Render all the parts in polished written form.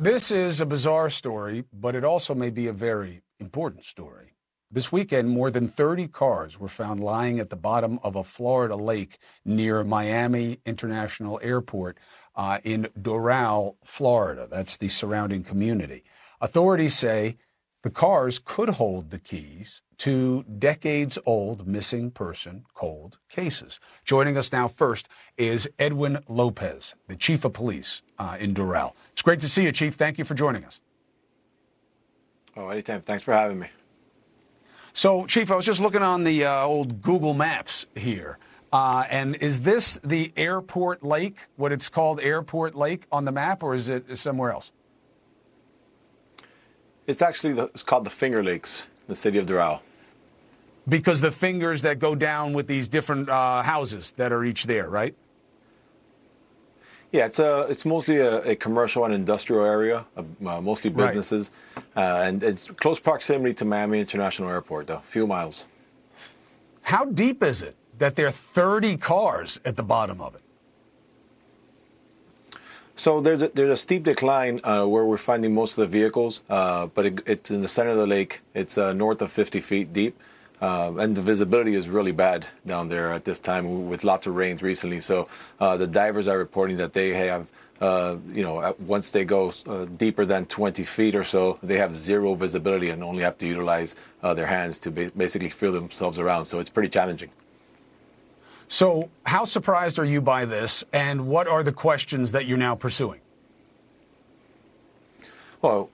This is a bizarre story, but it also may be a very important story. This weekend, more than 30 cars were found lying at the bottom of a Florida lake near Miami International Airport in Doral, Florida. That's the surrounding community. Authorities say the cars could hold the keys to decades-old missing person cold cases. Joining us now first is Edwin Lopez, the chief of police in Doral. It's great to see you, Chief. Thank you for joining us. Oh, anytime. Thanks for having me. So, Chief, I was just looking on the old Google Maps here. And is this the airport lake, what it's called Airport Lake on the map, or is it somewhere else? It's actually it's called the Finger Lakes, the city of Doral. Because the fingers that go down with these different houses that are each there, right? Yeah, it's mostly a commercial and industrial area, mostly businesses, right. And it's close proximity to Miami International Airport, though, a few miles. How deep is it that there are 30 cars at the bottom of it? So there's a steep decline where we're finding most of the vehicles, but it's in the center of the lake. It's north of 50 feet deep. And the visibility is really bad down there at this time with lots of rains recently. So the divers are reporting that they have, once they go deeper than 20 feet or so, they have zero visibility and only have to utilize their hands to basically feel themselves around. So it's pretty challenging. So how surprised are you by this, and what are the questions that you're now pursuing? Well,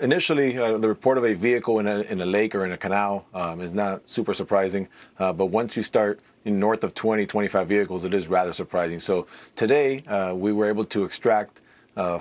initially, the report of a vehicle in a lake or in a canal is not super surprising. But once you start in north of 20, 25 vehicles, it is rather surprising. So today, we were able to extract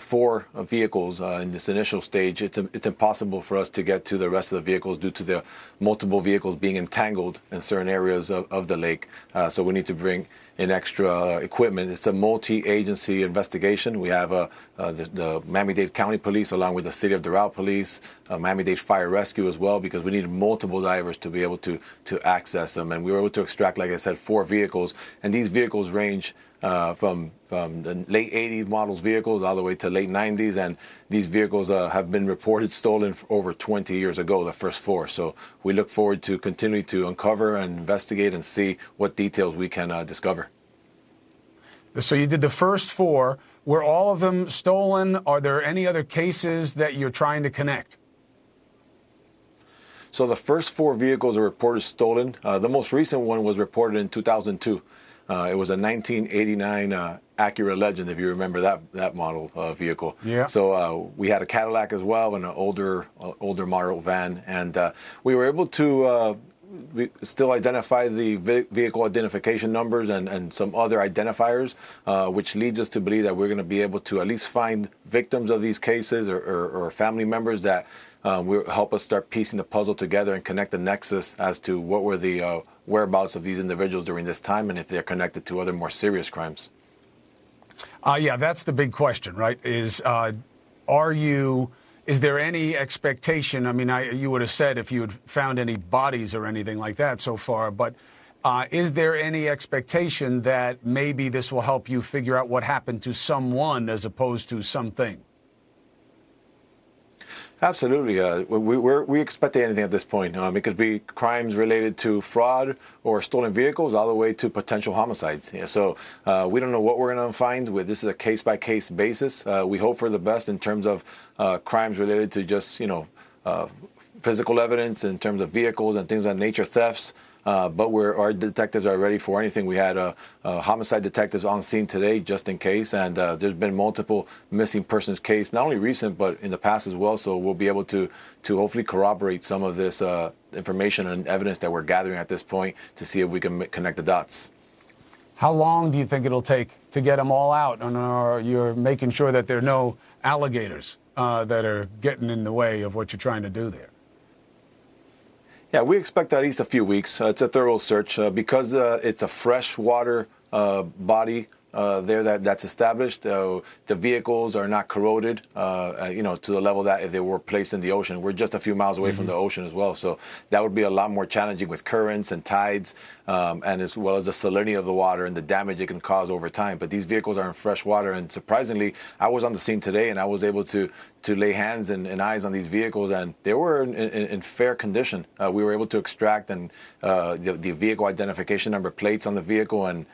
4 vehicles in this initial stage. It's impossible for us to get to the rest of the vehicles due to the multiple vehicles being entangled in certain areas of the lake. So we need to bring in extra equipment. It's a multi-agency investigation. We have the Miami-Dade County Police along with the City of Doral Police, Miami-Dade Fire Rescue as well, because we need multiple divers to be able to access them. And we were able to extract, like I said, 4 vehicles. And these vehicles range from the late 80s models vehicles all the way to late 90s, and these vehicles have been reported stolen over 20 years ago, the first 4. So we look forward to continuing to uncover and investigate and see what details we can discover. So you did the first 4. Were all of them stolen? Are there any other cases that you're trying to connect? So the first 4 vehicles are reported stolen. The most recent one was reported in 2002. It was a 1989 Acura Legend, if you remember that model vehicle. Yeah. So we had a Cadillac as well and an older model van, and we were able to we still identify the vehicle identification numbers and some other identifiers, which leads us to believe that we're going to be able to at least find victims of these cases or family members that will help us start piecing the puzzle together and connect the nexus as to what were the whereabouts of these individuals during this time and if they're connected to other more serious crimes. Yeah, that's the big question, right? Is there any expectation? I mean, you would have said if you had found any bodies or anything like that so far, but is there any expectation that maybe this will help you figure out what happened to someone as opposed to something? Absolutely. We expect anything at this point. It could be crimes related to fraud or stolen vehicles all the way to potential homicides. Yeah, so we don't know what we're going to find. This is a case-by-case basis. We hope for the best in terms of crimes related to just, physical evidence in terms of vehicles and things of that nature, thefts. But our detectives are ready for anything. We had homicide detectives on scene today just in case, and there's been multiple missing persons case, not only recent but in the past as well. So we'll be able to hopefully corroborate some of this information and evidence that we're gathering at this point to see if we can connect the dots. How long do you think it'll take to get them all out? And you're making sure that there are no alligators that are getting in the way of what you're trying to do there? Yeah, we expect at least a few weeks. It's a thorough search because it's a freshwater body there that's established. The vehicles are not corroded, to the level that if they were placed in the ocean. We're just a few miles away from the ocean as well, so that would be a lot more challenging with currents and tides, and as well as the salinity of the water and the damage it can cause over time. But these vehicles are in fresh water, and surprisingly, I was on the scene today, and I was able to lay hands and eyes on these vehicles, and they were in fair condition. We were able to extract and the vehicle identification number, plates on the vehicle, and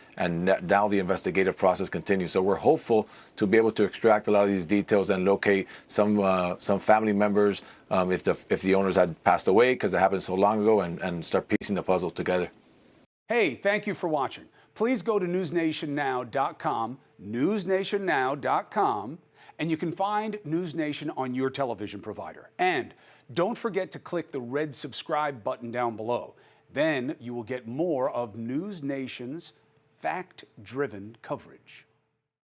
now the investigative process continues. So we're hopeful to be able to extract a lot of these details and locate some family members if the owners had passed away, because it happened so long ago, and start piecing the puzzle together. Hey, thank you for watching. Please go to newsnationnow.com, newsnationnow.com, and you can find NewsNation on your television provider. And don't forget to click the red subscribe button down below. Then you will get more of NewsNation's fact-driven coverage.